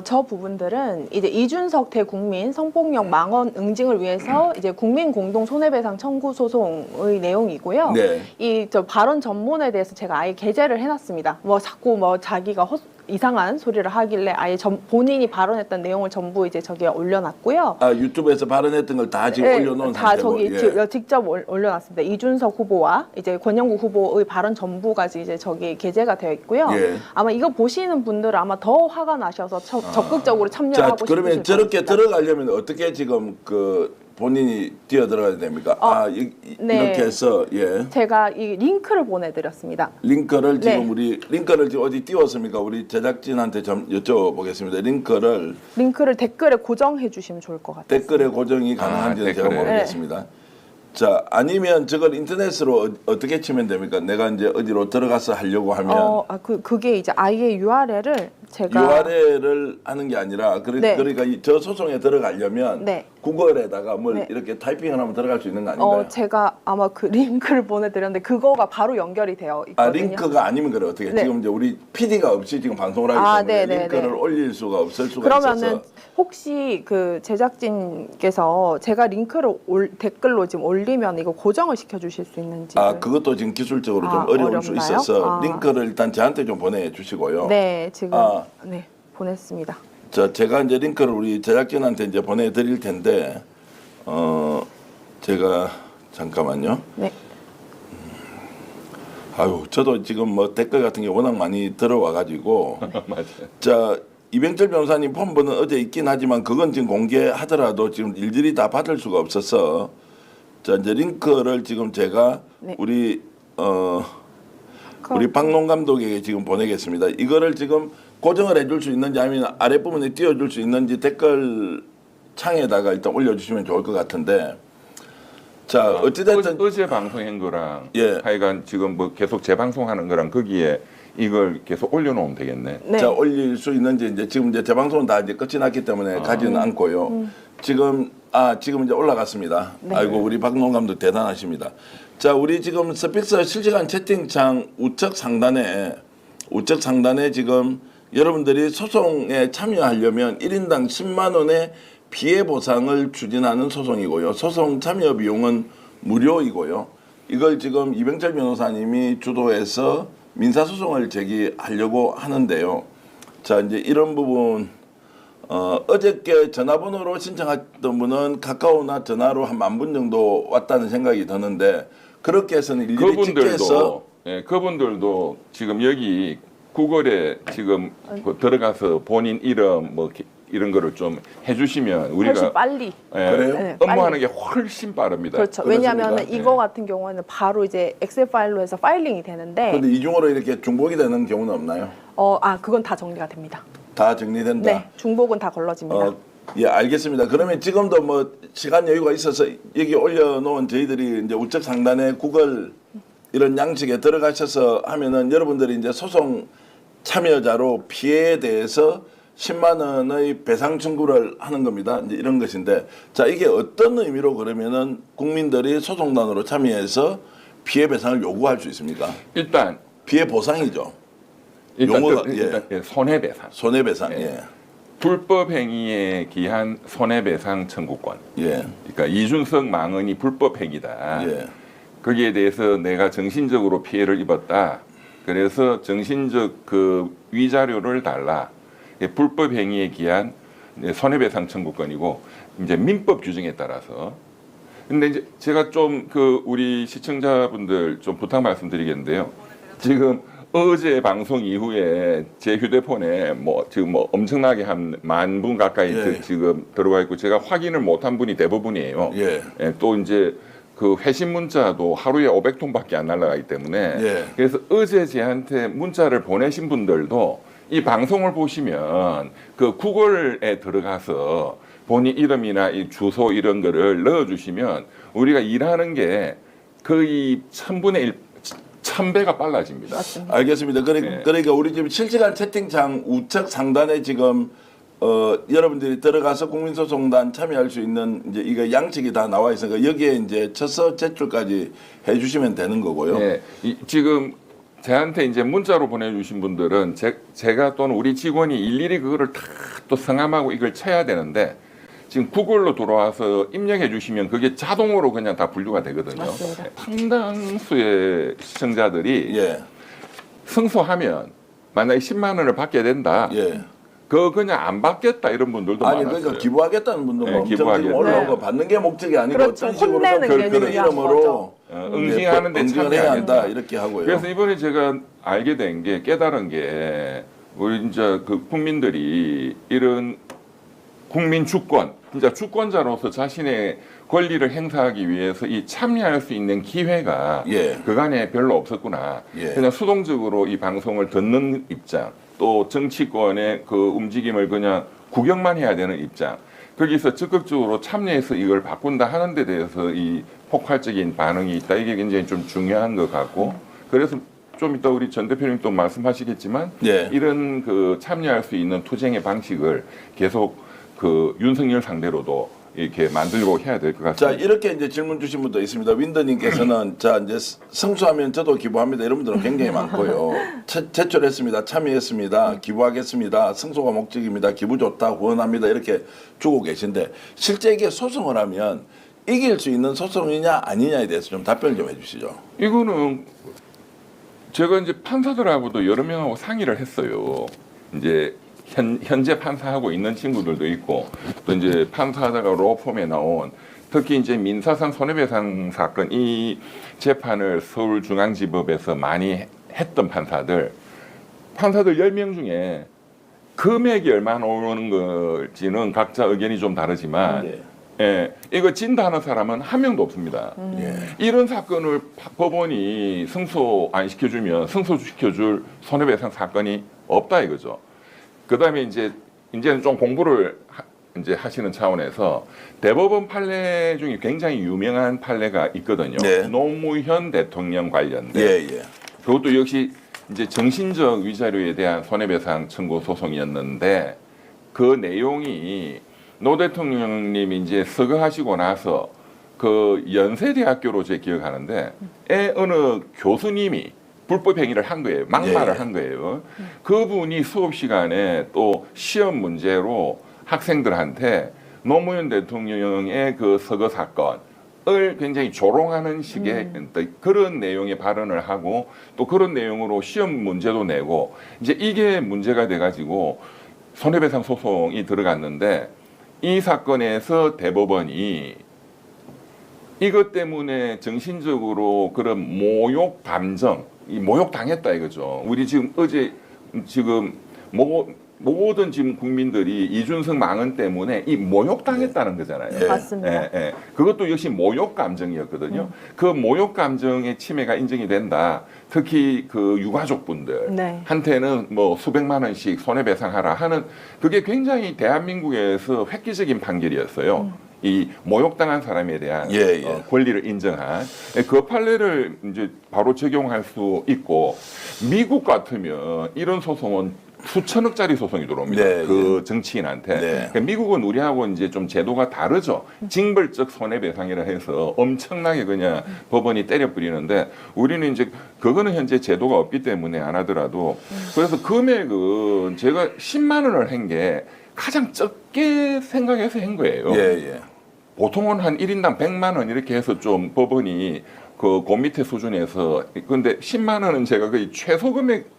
저 부분들은 이제 이준석 대국민 성폭력 망언 응징을 위해서 이제 국민 공동 손해배상 청구 소송의 내용이고요. 네. 이 저 발언 전문에 대해서 제가 아예 게재를 해놨습니다. 자꾸 자기가 이상한 소리를 하길래 아예 본인이 발언했던 내용을 전부 이제 저기에 올려놨고요. 유튜브에서 발언했던 걸 다 지금 올려놓은 다 상태고. 저기 직접 올려놨습니다. 이준석 후보와 이제 권영국 후보의 발언 전부까지 이제 저기 게재가 되어 있고요. 예. 아마 이거 보시는 분들은 아마 더 화가 나셔서 적극적으로 참여를 하고 싶으실 그러면 저렇게 겁니다. 들어가려면 어떻게 지금 본인이 뛰어 들어가야 됩니까? 네. 이렇게 해서 제가 이 링크를 보내드렸습니다. 링크를 네. 지금 링크를 지금 어디 띄웠습니까? 우리 제작진한테 좀 여쭤보겠습니다. 링크를 댓글에 고정해 주시면 좋을 것 같아요. 댓글에 고정이 가능한지는 제가 모르겠습니다. 자, 아니면 저걸 인터넷으로 어떻게 치면 됩니까? 내가 이제 어디로 들어가서 하려고 하면 그게 이제 아예 URL을 제가 URL을 하는 게 아니라 그러니까 저 소송에 들어가려면 구글에다가 이렇게 타이핑을 하면 들어갈 수 있는 거 아닌가요? 제가 아마 그 링크를 보내드렸는데 그거가 바로 연결이 되어 있거든요. 링크가 아니면 그래 어떻게? 지금 이제 우리 PD가 없이 지금 방송을 하기 때문에 링크를 올릴 수가 없을 수가 그러면은 있어서 혹시 그 제작진께서 제가 링크를 댓글로 지금 올리면 이거 고정을 시켜주실 수 있는지? 그것도 지금 기술적으로 좀 어려울 수 어렵나요? 있어서 링크를 일단 저한테 좀 보내주시고요. 네, 지금 보냈습니다. 제가 이제 링크를 우리 제작진한테 이제 보내드릴 텐데 제가 잠깐만요. 네. 저도 지금 댓글 같은 게 워낙 많이 들어와가지고 맞아요. 자, 이병철 변호사님 폰번호는 어제 있긴 하지만 그건 지금 공개하더라도 지금 일일이 다 받을 수가 없어서 자, 이제 링크를 지금 제가 우리 박농 감독에게 지금 보내겠습니다. 이거를 지금 고정을 해줄 수 있는지 아니면 아랫부분에 띄워줄 수 있는지 댓글 창에다가 일단 올려주시면 좋을 것 같은데 자, 어찌됐든 어제 방송한 거랑 하여간 지금 계속 재방송하는 거랑 거기에 이걸 계속 올려놓으면 되겠네. 자, 올릴 수 있는지 이제 지금 이제 재방송은 다 이제 끝이 났기 때문에 가지는 않고요. 지금 이제 올라갔습니다. 아이고 우리 박농 감독 대단하십니다. 자, 우리 지금 스피스 실시간 채팅창 우측 상단에 지금 여러분들이 소송에 참여하려면 1인당 10만 원의 피해 보상을 추진하는 소송이고요. 소송 참여 비용은 무료이고요. 이걸 지금 이병철 변호사님이 주도해서 민사소송을 제기하려고 하는데요. 자, 이제 이런 부분 어저께 전화번호로 신청했던 분은 카카오나 전화로 한 10,000분 정도 왔다는 생각이 드는데 그렇게 해서는 일일이 직계해서 그분들도 지금 여기 구글에 지금 들어가서 본인 이름 이런 거를 좀 해주시면 우리가 훨씬 빨리 그래요? 업무하는 게 훨씬 빠릅니다. 그렇죠. 왜냐하면 이거 같은 경우에는 바로 이제 엑셀 파일로 해서 파일링이 되는데. 그런데 이중으로 이렇게 중복이 되는 경우는 없나요? 그건 다 정리가 됩니다. 다 정리된다. 네, 중복은 다 걸러집니다. 알겠습니다. 그러면 지금도 시간 여유가 있어서 여기 올려놓은 저희들이 이제 우측 상단에 구글 이런 양식에 들어가셔서 하면은 여러분들이 이제 소송 참여자로 피해에 대해서 10만 원의 배상 청구를 하는 겁니다. 이제 이런 것인데, 자, 이게 어떤 의미로 그러면은 국민들이 소송단으로 참여해서 피해 배상을 요구할 수 있습니까? 일단 피해 보상이죠. 일단, 용어가, 일단 손해배상. 손해배상. 예. 불법 행위에 기한 손해배상 청구권. 예. 그러니까 이준석 망언이 불법 행위다. 예. 거기에 대해서 내가 정신적으로 피해를 입었다. 그래서 정신적 그 위자료를 달라. 불법 행위에 기한 손해배상 청구권이고, 이제 민법 규정에 따라서. 근데 이제 제가 좀 그 우리 시청자분들 좀 부탁 말씀드리겠는데요. 지금 어제 방송 이후에 제 휴대폰에 지금 엄청나게 한 10,000분 가까이 지금 들어가 있고, 제가 확인을 못한 분이 대부분이에요. 예. 또 이제 그 회신 문자도 하루에 500통밖에 안 날아가기 때문에 그래서 어제 저한테 문자를 보내신 분들도 이 방송을 보시면 그 구글에 들어가서 본인 이름이나 이 주소 이런 거를 넣어주시면 우리가 일하는 게 거의 1000배가 빨라집니다. 맞습니다. 알겠습니다. 그러니까 우리 지금 실시간 채팅창 우측 상단에 지금 여러분들이 들어가서 국민소송단 참여할 수 있는 이제 이거 양측이 다 나와 있으니까 여기에 이제 첫 제출까지 해주시면 되는 거고요. 네, 지금 저한테 이제 문자로 보내주신 분들은 제가 또는 우리 직원이 일일이 그거를 다 또 성함하고 이걸 쳐야 되는데, 지금 구글로 들어와서 입력해 주시면 그게 자동으로 그냥 다 분류가 되거든요. 맞습니다. 상당수의 시청자들이 승소하면 만약에 10만 원을 받게 된다. 그거 그냥 안 받겠다 이런 분들도 아니 많았어요. 그러니까 기부하겠다는 분도 엄청 기부하겠다. 올라오고 받는 게 목적이 아니고 그렇죠. 어떤 식으로 혼내는 게 그런 중요한 이름으로 응징하는 데 응징해야 한다 참여하겠다. 이렇게 하고요. 그래서 이번에 제가 알게 된 게, 깨달은 게, 우리 이제 그 국민들이 이런 국민 주권, 진짜 주권자로서 자신의 권리를 행사하기 위해서 이 참여할 수 있는 기회가 그간에 별로 없었구나. 그냥 수동적으로 이 방송을 듣는 입장, 또 정치권의 그 움직임을 그냥 구경만 해야 되는 입장, 거기서 적극적으로 참여해서 이걸 바꾼다 하는 데 대해서 이 폭발적인 반응이 있다. 이게 굉장히 좀 중요한 것 같고, 그래서 좀 이따 우리 전 대표님 또 말씀하시겠지만 이런 그 참여할 수 있는 투쟁의 방식을 계속 그 윤석열 상대로도 이렇게 만들고 해야 될 것 같습니다. 자, 이렇게 이제 질문 주신 분도 있습니다. 윈더님께서는 자, 이제 승소하면 저도 기부합니다. 이런 분들은 굉장히 많고요. 제출했습니다. 참여했습니다. 기부하겠습니다. 승소가 목적입니다. 기부 좋다. 후원합니다. 이렇게 주고 계신데, 실제 이게 소송을 하면 이길 수 있는 소송이냐 아니냐에 대해서 좀 답변을 좀 해주시죠. 이거는 제가 이제 판사들하고도 여러 명하고 상의를 했어요. 이제 현재 판사하고 있는 친구들도 있고, 또 이제 판사하다가 로펌에 나온, 특히 이제 민사상 손해배상 사건 이 재판을 서울중앙지법에서 많이 했던 판사들 10명 중에 금액이 얼마나 오르는 걸지는 각자 의견이 좀 다르지만 이거 진다 하는 사람은 한 명도 없습니다. 이런 사건을 법원이 승소 안 시켜주면 승소시켜줄 손해배상 사건이 없다 이거죠. 그 다음에 이제는 좀 공부를 이제 하시는 차원에서 대법원 판례 중에 굉장히 유명한 판례가 있거든요. 노무현 대통령 관련된. 그것도 역시 이제 정신적 위자료에 대한 손해배상 청구 소송이었는데, 그 내용이 노 대통령님이 이제 서거하시고 나서 그 연세대학교로 제 기억하는데 어느 교수님이 불법 행위를 한 거예요. 막말을 한 거예요. 그분이 수업 시간에 또 시험 문제로 학생들한테 노무현 대통령의 그 서거 사건을 굉장히 조롱하는 식의 그런 내용의 발언을 하고, 또 그런 내용으로 시험 문제도 내고, 이제 이게 문제가 돼가지고 손해배상 소송이 들어갔는데, 이 사건에서 대법원이 이것 때문에 정신적으로 그런 모욕 감정, 이 모욕 당했다 이거죠. 우리 지금 어제 지금 모든 지금 국민들이 이준석 망언 때문에 이 모욕 당했다는 거잖아요. 맞습니다. 그것도 역시 모욕 감정이었거든요. 그 모욕 감정의 침해가 인정이 된다. 특히 그 유가족분들 한테는 뭐 수백만 원씩 손해배상하라 하는, 그게 굉장히 대한민국에서 획기적인 판결이었어요. 이 모욕당한 사람에 대한 권리를 인정한 그 판례를 이제 바로 적용할 수 있고 미국 같으면 이런 소송은 수천억짜리 소송이 들어옵니다. 그 정치인한테. 그러니까 미국은 우리하고 이제 좀 제도가 다르죠. 징벌적 손해배상이라 해서 엄청나게 그냥 법원이 때려버리는데 우리는 이제 그거는 현재 제도가 없기 때문에 안 하더라도 그래서 금액은 제가 10만 원을 한 게 가장 적게 생각해서 한 거예요. 보통은 한 1인당 100만 원 이렇게 해서 좀 법원이 그 밑에 수준에서 근데 10만 원은 제가 거의 최소 금액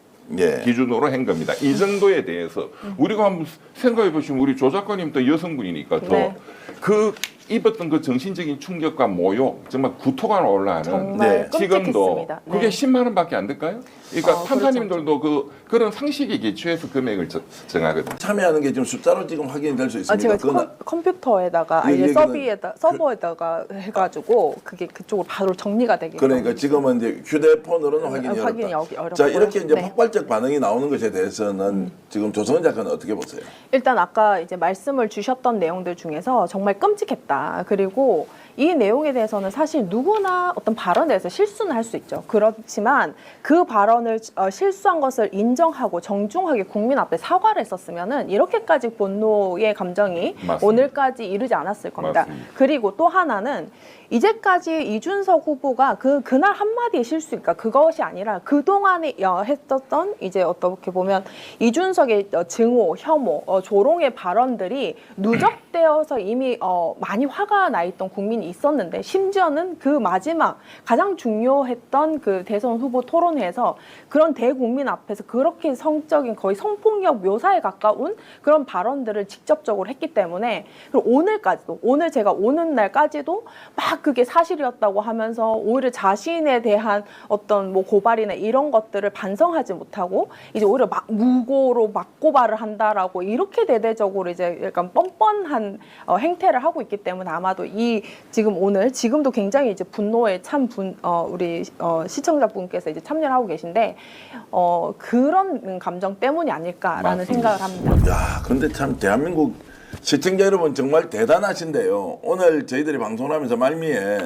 기준으로 한 겁니다. 이 정도에 대해서 우리가 한번 생각해 보시면 우리 조 작가님 또 여성분이니까 또 그 입었던 그 정신적인 충격과 모욕 정말 구토가 올라가는 지금도 그게 10만 원밖에 안 될까요? 그러니까 판사님들도 그런 상식에 기초해서 금액을 정하거든요. 참여하는 게 지금 숫자로 지금 확인이 될 수 있습니다. 제가 컴퓨터에다가 서버에다가 해가지고 그게 그쪽으로 바로 정리가 되게. 그러니까 지금은 이제 휴대폰으로는 확인이 어렵다. 자 이렇게 이제 폭발적 반응이 나오는 것에 대해서는 지금 조성은 작가는 어떻게 보세요? 일단 아까 이제 말씀을 주셨던 내용들 중에서 정말 끔찍했다. 그리고 이 내용에 대해서는 사실 누구나 어떤 발언에 대해서 실수는 할 수 있죠. 그렇지만 그 발언을 실수한 것을 인정하고 정중하게 국민 앞에 사과를 했었으면은 이렇게까지 분노의 감정이 오늘까지 이르지 않았을 겁니다. 그리고 또 하나는 이제까지 이준석 후보가 그날 한마디의 실수니까 그것이 아니라 그동안에 했었던 이제 어떻게 보면 이준석의 증오, 혐오, 조롱의 발언들이 누적되어서 이미 많이 화가 나 있던 국민이 있었는데 심지어는 그 마지막 가장 중요했던 그 대선 후보 토론회에서 그런 대국민 앞에서 그렇게 성적인 거의 성폭력 묘사에 가까운 그런 발언들을 직접적으로 했기 때문에 그리고 오늘까지도 오늘 제가 오는 날까지도 막 그게 사실이었다고 하면서 오히려 자신에 대한 어떤 뭐 고발이나 이런 것들을 반성하지 못하고 이제 오히려 막 무고로 막고발을 한다라고 이렇게 대대적으로 이제 약간 뻔뻔한 행태를 하고 있기 때문에 아마도 이 지금도 굉장히 이제 분노에 우리 시청자분께서 이제 참여를 하고 계신데 그런 감정 때문이 아닐까라는 생각을 합니다. 야, 근데 참 대한민국 시청자 여러분 정말 대단하신데요. 오늘 저희들이 방송을 하면서 말미에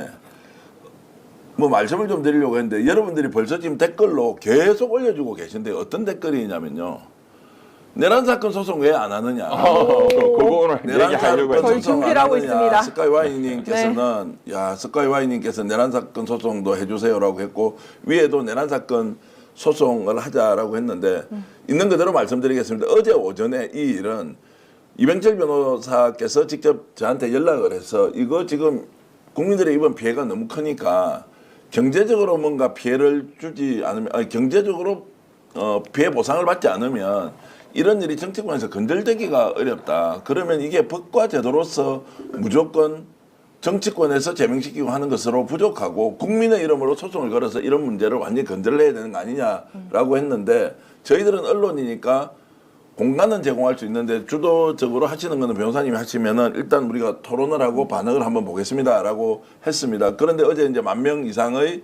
뭐 말씀을 좀 드리려고 했는데 여러분들이 벌써 지금 댓글로 계속 올려주고 계신데 어떤 댓글이냐면요. 내란 사건 소송 왜 안 하느냐. 그거 오늘 내란 사건 저희 준비를 하고 있습니다. 스카이와이님께서는 스카이와이님께서 내란 사건 소송도 해주세요라고 했고 위에도 내란 사건 소송을 하자라고 했는데 있는 그대로 말씀드리겠습니다. 어제 오전에 이 일은 이병철 변호사께서 직접 저한테 연락을 해서 이거 지금 국민들의 이번 피해가 너무 크니까 경제적으로 뭔가 피해를 주지 않으면 경제적으로 피해 보상을 받지 않으면 이런 일이 정치권에서 건들대기가 어렵다. 그러면 이게 법과 제도로서 무조건 정치권에서 제명시키고 하는 것으로 부족하고 국민의 이름으로 소송을 걸어서 이런 문제를 완전히 건드려야 되는 거 아니냐라고 했는데 저희들은 언론이니까 공간은 제공할 수 있는데 주도적으로 하시는 거는 변호사님이 하시면은 일단 우리가 토론을 하고 반응을 한번 보겠습니다라고 했습니다. 그런데 어제 이제 10,000명 이상의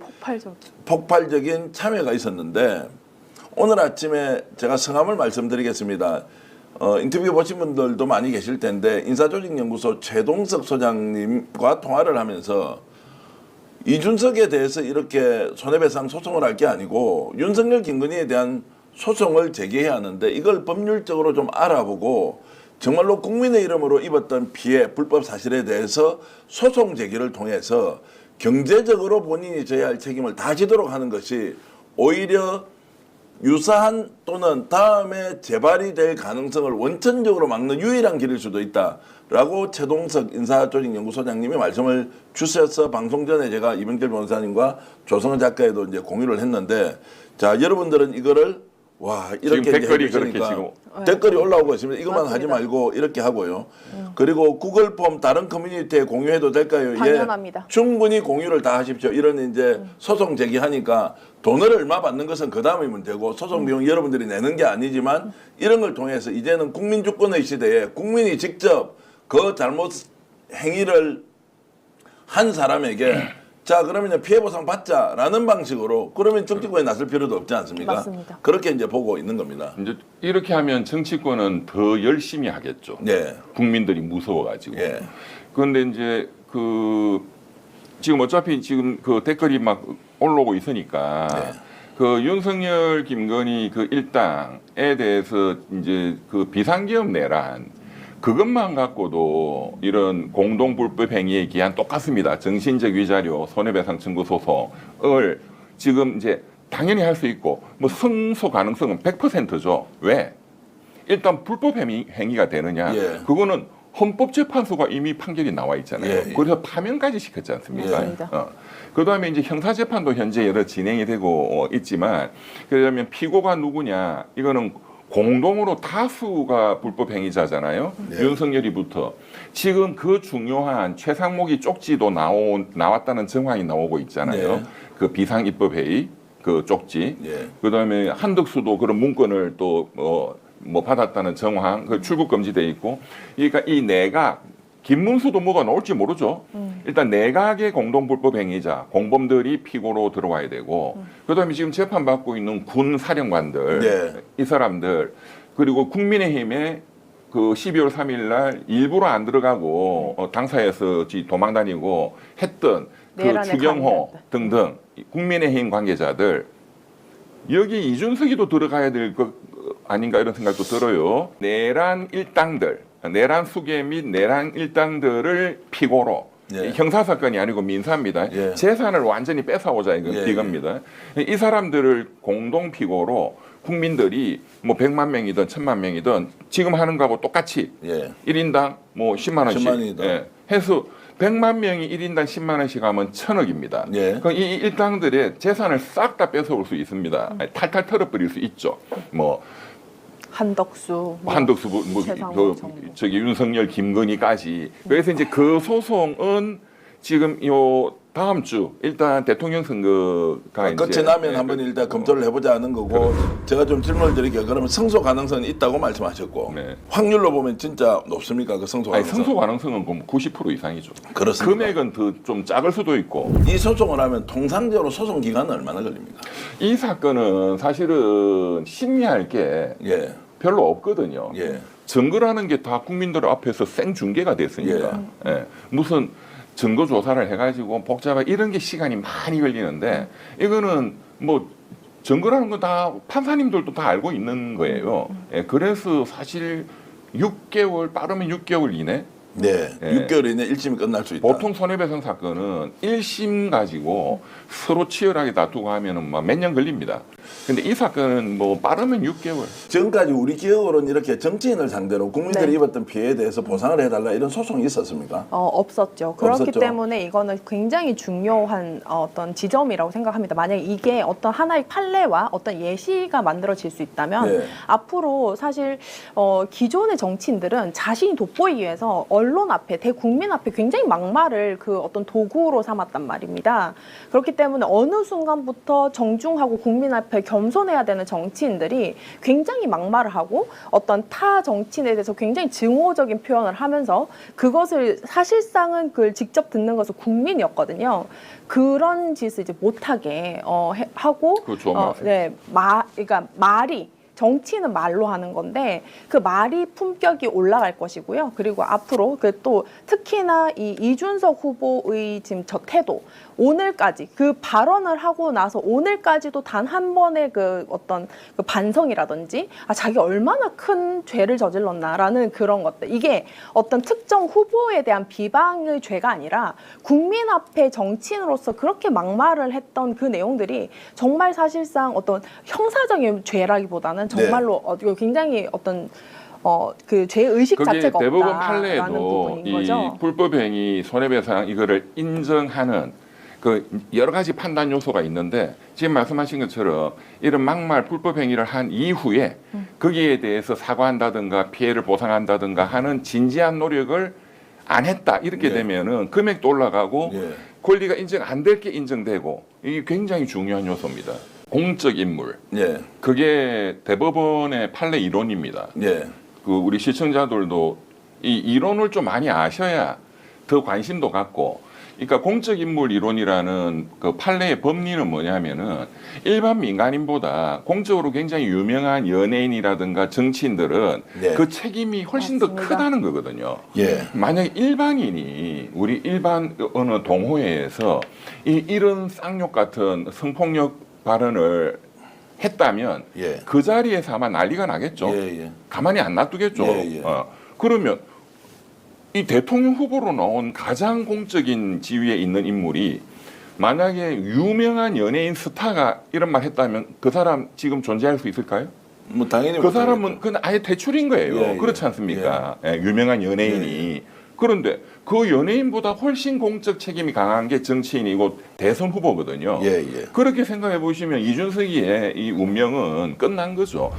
폭발적인 참여가 있었는데 오늘 아침에 제가 성함을 말씀드리겠습니다. 인터뷰 보신 분들도 많이 계실 텐데 인사조직연구소 최동석 소장님과 통화를 하면서 이준석에 대해서 이렇게 손해배상 소송을 할 게 아니고 윤석열 김건희에 대한 소송을 제기해야 하는데 이걸 법률적으로 좀 알아보고 정말로 국민의 이름으로 입었던 피해, 불법 사실에 대해서 소송 제기를 통해서 경제적으로 본인이 져야 할 책임을 다 지도록 하는 것이 오히려 유사한 또는 다음에 재발이 될 가능성을 원천적으로 막는 유일한 길일 수도 있다라고 최동석 인사조직연구소장님이 말씀을 주셔서 방송 전에 제가 이병철 변호사님과 조성은 작가에도 이제 공유를 했는데 자 여러분들은 이거를 와 이렇게 지금 댓글이 그렇게 지금 댓글이 올라오고 있습니다. 이것만 하지 말고 이렇게 하고요. 그리고 구글 폼 다른 커뮤니티에 공유해도 될까요? 당연합니다. 충분히 공유를 다 하십시오. 이런 이제 소송 제기하니까 돈을 얼마 받는 것은 그 다음의 문제고 소송 비용 여러분들이 내는 게 아니지만 이런 걸 통해서 이제는 국민 주권의 시대에 국민이 직접 그 잘못 행위를 한 사람에게 자 그러면 피해 보상 받자라는 방식으로 그러면 정치권에 나설 필요도 없지 않습니까? 맞습니다. 그렇게 이제 보고 있는 겁니다. 이제 이렇게 하면 정치권은 더 열심히 하겠죠. 국민들이 무서워가지고. 그런데 이제 지금 어차피 지금 그 댓글이 막 올라오고 있으니까 그 윤석열, 김건희 그 일당에 대해서 이제 그 비상계엄 내란 그것만 갖고도 이런 공동불법 행위의 기한 똑같습니다. 정신적 위자료, 손해배상 청구 소송을 지금 이제 당연히 할 수 있고 뭐 승소 가능성은 100%죠. 왜? 일단 불법 행위가 되느냐? 그거는 헌법재판소가 이미 판결이 나와 있잖아요. 그래서 파면까지 시켰지 않습니까? 그다음에 이제 형사재판도 현재 여러 진행이 되고 있지만 그러면 피고가 누구냐? 이거는 공동으로 다수가 불법 행위자잖아요. 윤석열이부터 지금 그 중요한 최상목이 쪽지도 나왔다는 정황이 나오고 있잖아요. 그 비상입법회의 그 쪽지. 그다음에 한덕수도 그런 문건을 또 뭐 받았다는 정황, 그 출국 금지돼 있고, 그러니까 이 내각 김문수도 뭐가 나올지 모르죠. 일단 내각의 공동불법 행위자, 공범들이 피고로 들어와야 되고, 그다음에 지금 재판 받고 있는 군 사령관들, 이 사람들, 그리고 국민의힘의 그 12월 3일 날 일부러 안 들어가고 당사에서 도망 다니고 했던 그 주경호 등등 국민의힘 관계자들, 여기 이준석이도 들어가야 될 것 아닌가 이런 생각도 들어요. 내란 일당들, 내란 수괴 및 내란 일당들을 피고로 형사사건이 아니고 민사입니다. 재산을 완전히 뺏어오자 이겁니다. 이 사람들을 공동 피고로 국민들이 뭐 100만 명이든 1000만 명이든 지금 하는 거하고 똑같이 1인당 뭐 10만 원씩 해서 100만 명이 1인당 10만 원씩 하면 1000억입니다. 그럼 이 일당들의 재산을 싹 다 뺏어올 수 있습니다. 탈탈 털어버릴 수 있죠. 뭐 한덕수, 저기 윤석열, 김건희까지. 그래서 이제 그 소송은 지금 요 다음 주 일단 대통령 선거가 이제 끝이 나면 한번 일단 검토를 해보자 하는 거고, 제가 좀 질문을 드릴게요. 그러면 승소 가능성은 있다고 말씀하셨고 확률로 보면 진짜 높습니까? 그 승소 가능성? 승소 가능성은 90% 이상이죠. 그렇습니다. 금액은 더 좀 작을 수도 있고. 이 소송을 하면 통상적으로 소송 기간은 얼마나 걸립니까? 이 사건은 사실은 심리할 게 별로 없거든요. 증거라는 게 다 국민들 앞에서 생중계가 됐으니까. 무슨 증거 조사를 해가지고 복잡한 이런 게 시간이 많이 걸리는데, 이거는 뭐 증거라는 건 다 판사님들도 다 알고 있는 거예요. 그래서 사실 6개월, 빠르면 6개월 이내. 6개월 이내 1심이 끝날 수 있다. 보통 손해배상 사건은 1심 가지고 서로 치열하게 다투고 하면은 몇 년 걸립니다. 근데 이 사건은 뭐 빠르면 6개월. 지금까지 우리 기억으로는 이렇게 정치인을 상대로 국민들이 입었던 피해에 대해서 보상을 해달라 이런 소송이 있었습니까? 없었죠. 그렇기 없었죠. 때문에 이거는 굉장히 중요한 어떤 지점이라고 생각합니다. 만약에 이게 어떤 하나의 판례와 어떤 예시가 만들어질 수 있다면 앞으로 사실 기존의 정치인들은 자신이 돋보이기 위해서 언론 앞에, 대국민 앞에 굉장히 막말을 그 어떤 도구로 삼았단 말입니다. 그렇기 때문에 어느 순간부터 정중하고 국민 앞에 겸손해야 되는 정치인들이 굉장히 막말을 하고 어떤 타 정치인에 대해서 굉장히 증오적인 표현을 하면서 그것을 사실상은 그걸 직접 듣는 것은 국민이었거든요. 그런 짓을 이제 못하게 하고, 그러니까 말이, 정치는 말로 하는 건데 그 말이 품격이 올라갈 것이고요. 그리고 앞으로 그 또 특히나 이 이준석 후보의 지금 저 태도, 오늘까지 그 발언을 하고 나서 오늘까지도 단 한 번의 그 어떤 그 반성이라든지 자기 얼마나 큰 죄를 저질렀나라는 그런 것들, 이게 어떤 특정 후보에 대한 비방의 죄가 아니라 국민 앞에 정치인으로서 그렇게 막말을 했던 그 내용들이 정말 사실상 어떤 형사적인 죄라기보다는 정말로 굉장히 어떤 그 죄의식 자체가 대법원 없다라는 판례에도 부분인 이 거죠. 불법행위 손해배상 이거를 인정하는 그 여러 가지 판단 요소가 있는데, 지금 말씀하신 것처럼 이런 막말 불법행위를 한 이후에 거기에 대해서 사과한다든가 피해를 보상한다든가 하는 진지한 노력을 안 했다 이렇게 되면은 금액도 올라가고 권리가 인정 안 될 게 인정되고, 이게 굉장히 중요한 요소입니다. 공적 인물. 그게 대법원의 판례 이론입니다. 그 우리 시청자들도 이 이론을 좀 많이 아셔야 더 관심도 갖고. 그러니까 공적 인물 이론이라는 그 판례의 법리는 뭐냐면은 일반 민간인보다 공적으로 굉장히 유명한 연예인이라든가 정치인들은 네. 그 책임이 훨씬 더 크다는 거거든요. 예. 만약에 일반인이 우리 일반 어느 동호회에서 이런 쌍욕 같은 성폭력 발언을 했다면 예. 그 자리에서 아마 난리가 나겠죠. 예, 예. 가만히 안 놔두겠죠. 예, 예. 그러면 이 대통령 후보로 나온 가장 공적인 지위에 있는 인물이 만약에 유명한 연예인 스타가 이런 말 했다면 그 사람 지금 존재할 수 있을까요? 뭐 당연히 그 사람은 그건 아예 대출인 거예요. 예, 예. 그렇지 않습니까? 예, 유명한 연예인이. 그런데 그 연예인보다 훨씬 공적 책임이 강한 게 정치인이고 대선 후보거든요. 예, 예. 그렇게 생각해 보시면 이준석이의 이 운명은 끝난 거죠.